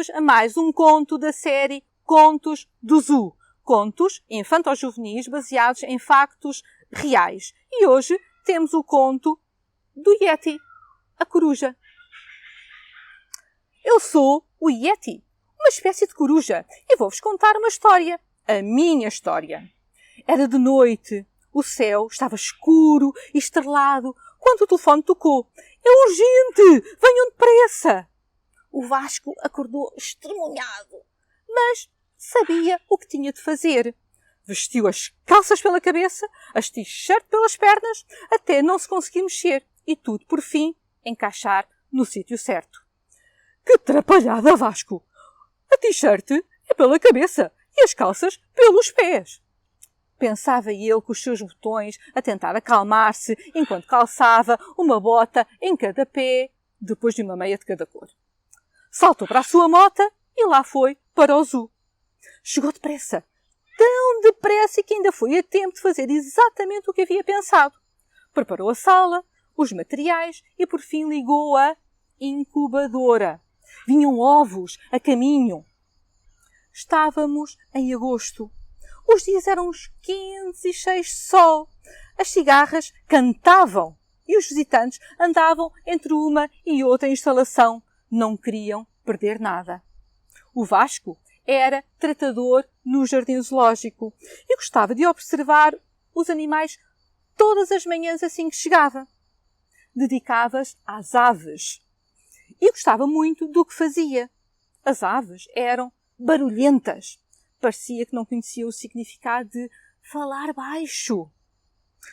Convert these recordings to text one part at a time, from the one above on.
Bem-vindos a mais um conto da série Contos do Zoo. Contos infanto-juvenis baseados em factos reais. E hoje temos o conto do Yeti, a coruja. Eu sou o Yeti, uma espécie de coruja, e vou-vos contar uma história, a minha história. Era de noite, o céu estava escuro e estrelado quando o telefone tocou. É urgente! Venham depressa! O Vasco acordou estremunhado, mas sabia o que tinha de fazer. Vestiu as calças pela cabeça, as t-shirt pelas pernas, até não se conseguir mexer e tudo, por fim, encaixar no sítio certo. Que atrapalhada, Vasco! A t-shirt é pela cabeça e as calças pelos pés. Pensava ele com os seus botões a tentar acalmar-se enquanto calçava uma bota em cada pé, depois de uma meia de cada cor. Saltou para a sua mota e lá foi para o zoo. Chegou depressa, tão depressa que ainda foi a tempo de fazer exatamente o que havia pensado. Preparou a sala, os materiais e por fim ligou a incubadora. Vinham ovos a caminho. Estávamos em agosto. Os dias eram quentes e cheios de sol. As cigarras cantavam e os visitantes andavam entre uma e outra instalação. Não queriam perder nada. O Vasco era tratador no jardim zoológico e gostava de observar os animais todas as manhãs assim que chegava. Dedicava-se às aves e gostava muito do que fazia. As aves eram barulhentas. Parecia que não conhecia o significado de falar baixo.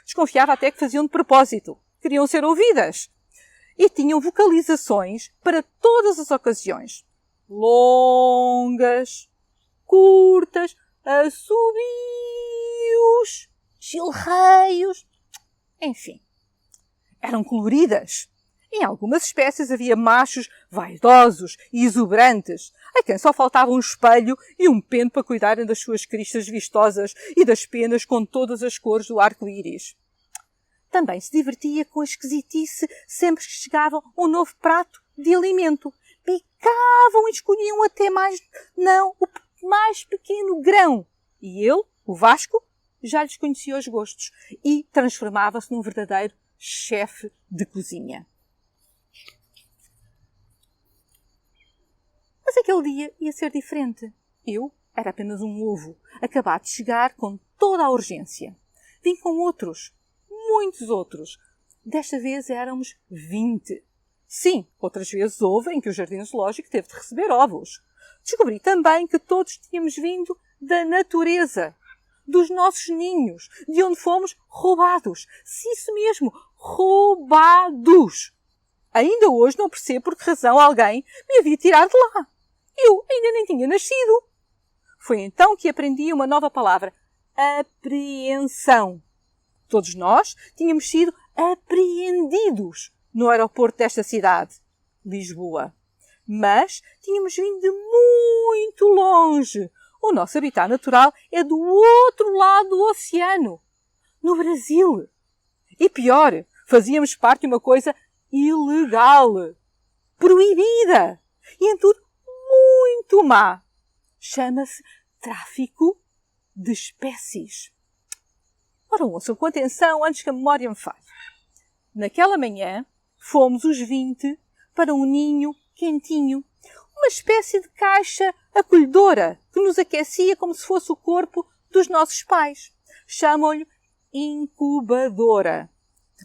Desconfiava até que faziam de propósito. Queriam ser ouvidas. E tinham vocalizações para todas as ocasiões. Longas, curtas, assobios, chilreios, enfim. Eram coloridas. Em algumas espécies havia machos vaidosos e exuberantes, a quem só faltava um espelho e um pente para cuidarem das suas cristas vistosas e das penas com todas as cores do arco-íris. Também se divertia com a esquisitice sempre que chegava um novo prato de alimento. Picavam e escolhiam até o mais pequeno grão. E ele, o Vasco, já lhes conhecia os gostos e transformava-se num verdadeiro chefe de cozinha. Mas aquele dia ia ser diferente. Eu era apenas um ovo, acabado de chegar com toda a urgência. Vim com outros, muitos outros. Desta vez éramos 20. Sim, outras vezes houve em que o jardim zoológico teve de receber ovos. Descobri também que todos tínhamos vindo da natureza, dos nossos ninhos, de onde fomos roubados. Sim, isso mesmo, roubados. Ainda hoje não percebo por que razão alguém me havia tirado de lá. Eu ainda nem tinha nascido. Foi então que aprendi uma nova palavra, apreensão. Todos nós tínhamos sido apreendidos no aeroporto desta cidade, Lisboa. Mas tínhamos vindo de muito longe. O nosso habitat natural é do outro lado do oceano, no Brasil. E pior, fazíamos parte de uma coisa ilegal, proibida e em tudo muito má. Chama-se tráfico de espécies. Ora, ouçam com atenção antes que a memória me falhe. Naquela manhã, fomos os 20 para um ninho quentinho, uma espécie de caixa acolhedora que nos aquecia como se fosse o corpo dos nossos pais. Chamam-lhe incubadora.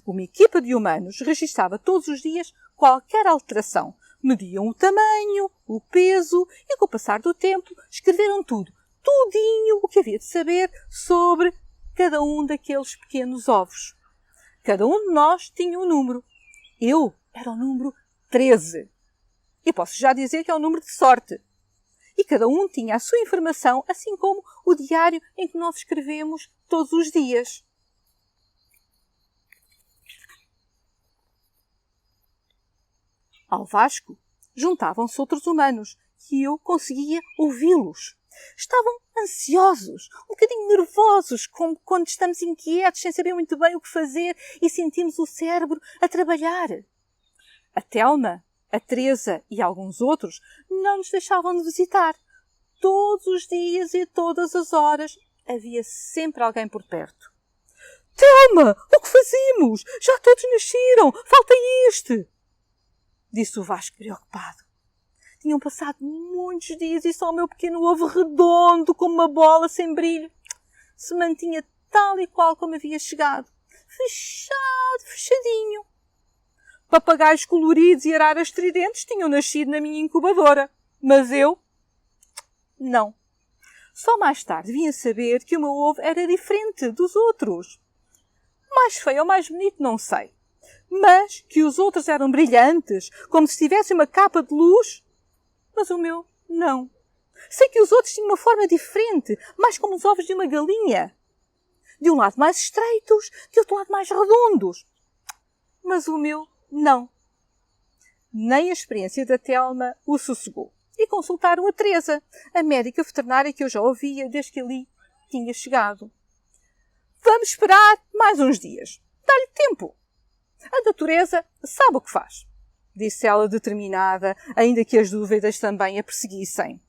Uma equipa de humanos registava todos os dias qualquer alteração. Mediam o tamanho, o peso e, com o passar do tempo, escreveram tudinho o que havia de saber sobre cada um daqueles pequenos ovos. Cada um de nós tinha um número. Eu era o número 13. E posso já dizer que é o número de sorte. E cada um tinha a sua informação, assim como o diário em que nós escrevemos todos os dias. Ao Vasco juntavam-se outros humanos e eu conseguia ouvi-los. Estavam ansiosos, um bocadinho nervosos, como quando estamos inquietos, sem saber muito bem o que fazer e sentimos o cérebro a trabalhar. A Telma A Teresa e alguns outros não nos deixavam de visitar. Todos os dias e todas as horas havia sempre alguém por perto. Telma, o que fazemos? Já todos nasceram, falta este! Disse o Vasco preocupado. Tinham passado muitos dias e só o meu pequeno ovo redondo, como uma bola sem brilho, se mantinha tal e qual como havia chegado. Fechadinho. Papagaios coloridos e araras tridentes tinham nascido na minha incubadora, mas eu, não. Só mais tarde vim a saber que o meu ovo era diferente dos outros. Mais feio ou mais bonito, não sei. Mas que os outros eram brilhantes, como se tivessem uma capa de luz. Mas o meu, não. Sei que os outros tinham uma forma diferente, mais como os ovos de uma galinha. De um lado mais estreitos, de outro lado mais redondos. Mas o meu, não. Nem a experiência da Telma o sossegou. E consultaram a Teresa, a médica veterinária que eu já ouvia desde que ali tinha chegado. Vamos esperar mais uns dias. Dá-lhe tempo. A da Teresa sabe o que faz, disse ela determinada, ainda que as dúvidas também a perseguissem.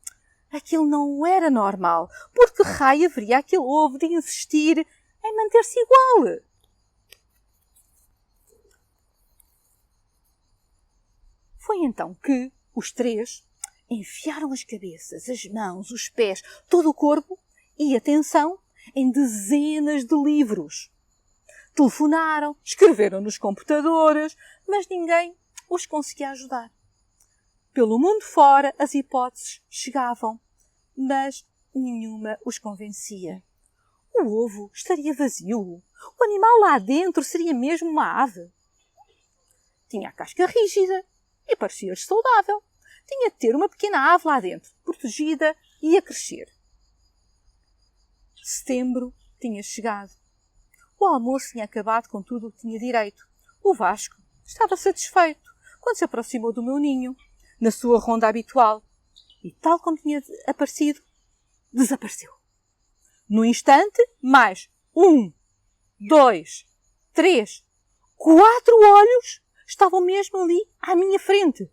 Aquilo não era normal. Por que raio haveria aquele ovo de insistir em manter-se igual? Foi então que os três enfiaram as cabeças, as mãos, os pés, todo o corpo e, atenção, em dezenas de livros. Telefonaram, escreveram nos computadores, mas ninguém os conseguia ajudar. Pelo mundo fora as hipóteses chegavam, mas nenhuma os convencia. O ovo estaria vazio. O animal lá dentro seria mesmo uma ave. Tinha a casca rígida e parecia-lhes saudável. Tinha de ter uma pequena ave lá dentro, protegida e a crescer. Setembro tinha chegado. O almoço tinha acabado com tudo o que tinha direito. O Vasco estava satisfeito quando se aproximou do meu ninho, na sua ronda habitual, e tal como tinha aparecido, desapareceu. No instante, mais 1, 2, 3, 4 olhos estavam mesmo ali à minha frente.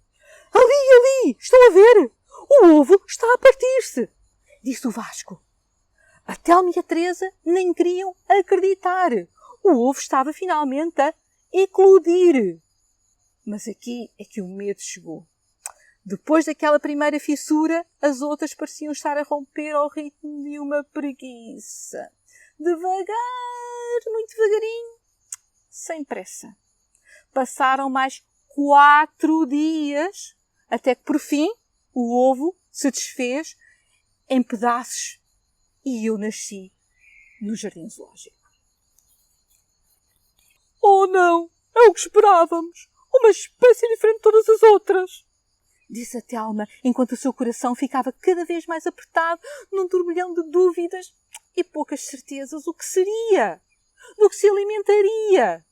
Ali, estão a ver? O ovo está a partir-se, disse o Vasco. A Telma e a Teresa nem queriam acreditar. O ovo estava finalmente a eclodir. Mas aqui é que o medo chegou. Depois daquela primeira fissura, as outras pareciam estar a romper ao ritmo de uma preguiça. Devagar, muito devagarinho, sem pressa. Passaram mais 4 dias, até que por fim o ovo se desfez em pedaços e eu nasci no jardim zoológico. Oh não, é o que esperávamos, uma espécie diferente de todas as outras, disse a Telma, enquanto o seu coração ficava cada vez mais apertado num turbilhão de dúvidas e poucas certezas. O que seria? Do que se alimentaria?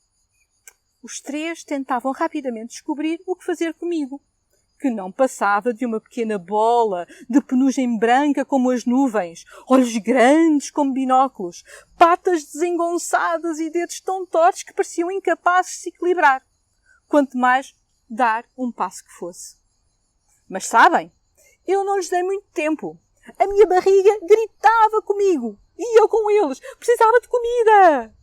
Os três tentavam rapidamente descobrir o que fazer comigo, que não passava de uma pequena bola de penugem branca como as nuvens, olhos grandes como binóculos, patas desengonçadas e dedos tão tortos que pareciam incapazes de se equilibrar, quanto mais dar um passo que fosse. Mas sabem, eu não lhes dei muito tempo. A minha barriga gritava comigo e eu com eles. Precisava de comida.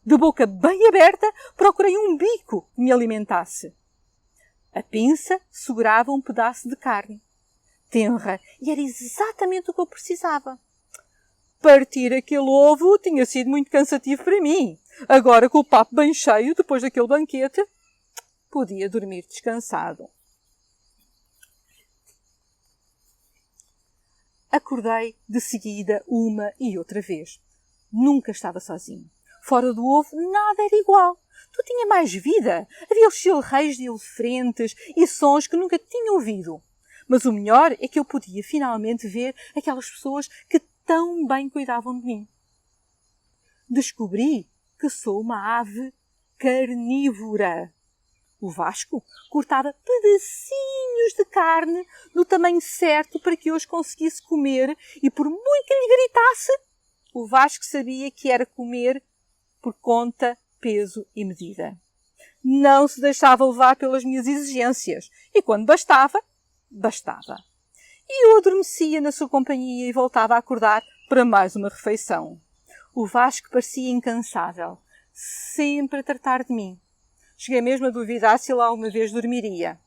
De boca bem aberta, procurei um bico que me alimentasse. A pinça segurava um pedaço de carne, tenra, e era exatamente o que eu precisava. Partir aquele ovo tinha sido muito cansativo para mim. Agora, com o papo bem cheio, depois daquele banquete, podia dormir descansado. Acordei de seguida uma e outra vez. Nunca estava sozinho. Fora do ovo, nada era igual. Tudo tinha mais vida. Havia os chilreios de elefantes e sons que nunca tinha ouvido. Mas o melhor é que eu podia finalmente ver aquelas pessoas que tão bem cuidavam de mim. Descobri que sou uma ave carnívora. O Vasco cortava pedacinhos de carne no tamanho certo para que eu os conseguisse comer e por muito que lhe gritasse, o Vasco sabia que era comer por conta, peso e medida. Não se deixava levar pelas minhas exigências. E quando bastava, bastava. E eu adormecia na sua companhia e voltava a acordar para mais uma refeição. O Vasco parecia incansável, sempre a tratar de mim. Cheguei mesmo a duvidar se ele alguma vez dormiria.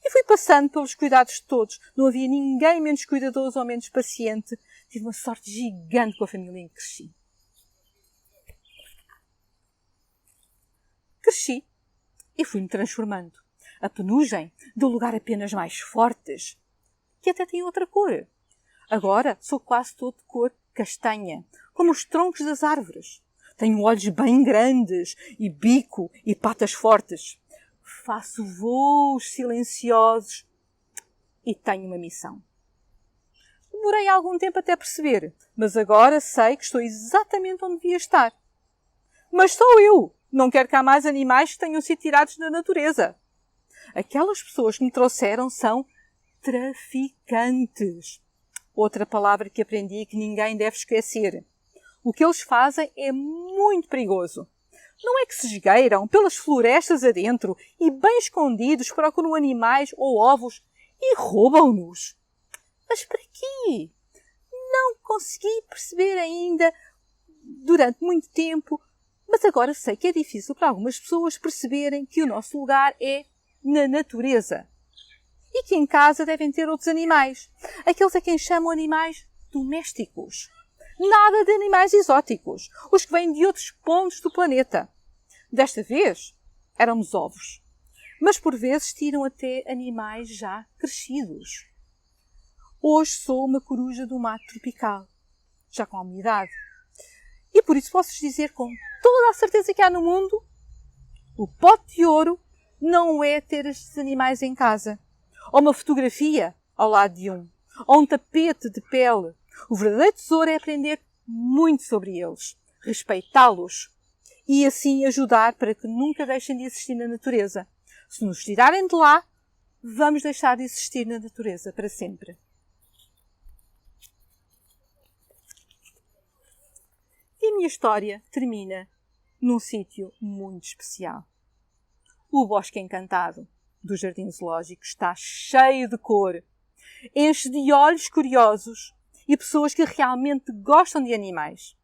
E fui passando pelos cuidados de todos. Não havia ninguém menos cuidadoso ou menos paciente. Tive uma sorte gigante com a família em que cresci. Cresci e fui-me transformando. A penugem deu lugar a penas mais fortes, que até têm outra cor. Agora sou quase todo de cor castanha, como os troncos das árvores. Tenho olhos bem grandes e bico e patas fortes. Faço voos silenciosos e tenho uma missão. Demorei algum tempo até perceber, mas agora sei que estou exatamente onde devia estar. Mas sou eu! Não quero que há mais animais que tenham sido tirados da natureza. Aquelas pessoas que me trouxeram são traficantes. Outra palavra que aprendi e que ninguém deve esquecer. O que eles fazem é muito perigoso. Não é que se esgueiram pelas florestas adentro e, bem escondidos, procuram animais ou ovos e roubam-nos. Mas para quê? Não consegui perceber ainda durante muito tempo, mas agora sei que é difícil para algumas pessoas perceberem que o nosso lugar é na natureza. E que em casa devem ter outros animais. Aqueles a quem chamam animais domésticos. Nada de animais exóticos. Os que vêm de outros pontos do planeta. Desta vez, éramos ovos. Mas por vezes tiram até animais já crescidos. Hoje sou uma coruja do mato tropical. Já com alguma idade. E por isso posso dizer com toda a certeza que há no mundo, o pote de ouro não é ter estes animais em casa. Ou uma fotografia ao lado de um. Ou um tapete de pele. O verdadeiro tesouro é aprender muito sobre eles. Respeitá-los. E assim ajudar para que nunca deixem de existir na natureza. Se nos tirarem de lá, vamos deixar de existir na natureza para sempre. E a minha história termina num sítio muito especial. O Bosque Encantado do Jardim Zoológico está cheio de cor. Enche de olhos curiosos e pessoas que realmente gostam de animais.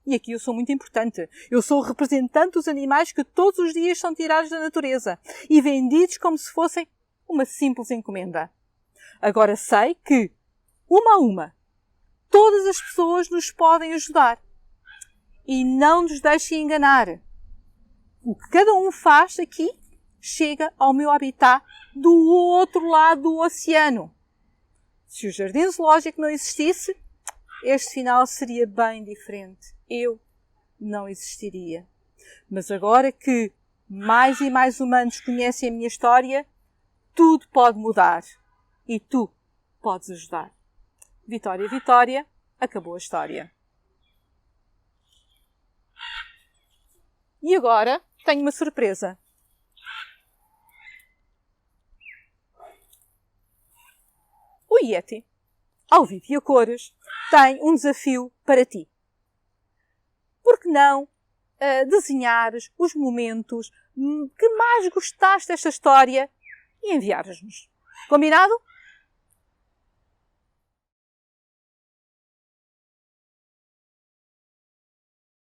E aqui eu sou muito importante. Eu sou o representante dos animais que todos os dias são tirados da natureza e vendidos como se fossem uma simples encomenda. Agora sei que, uma a uma, todas as pessoas nos podem ajudar. E não nos deixem enganar. O que cada um faz aqui chega ao meu habitat do outro lado do oceano. Se o Jardim Zoológico não existisse, este final seria bem diferente. Eu não existiria. Mas agora que mais e mais humanos conhecem a minha história, tudo pode mudar. E tu podes ajudar. Vitória, Vitória, acabou a história. E agora tenho uma surpresa. O Yeti, ao vivo e a cores, tem um desafio para ti. Por que não desenhares os momentos que mais gostaste desta história e enviares-nos? Combinado?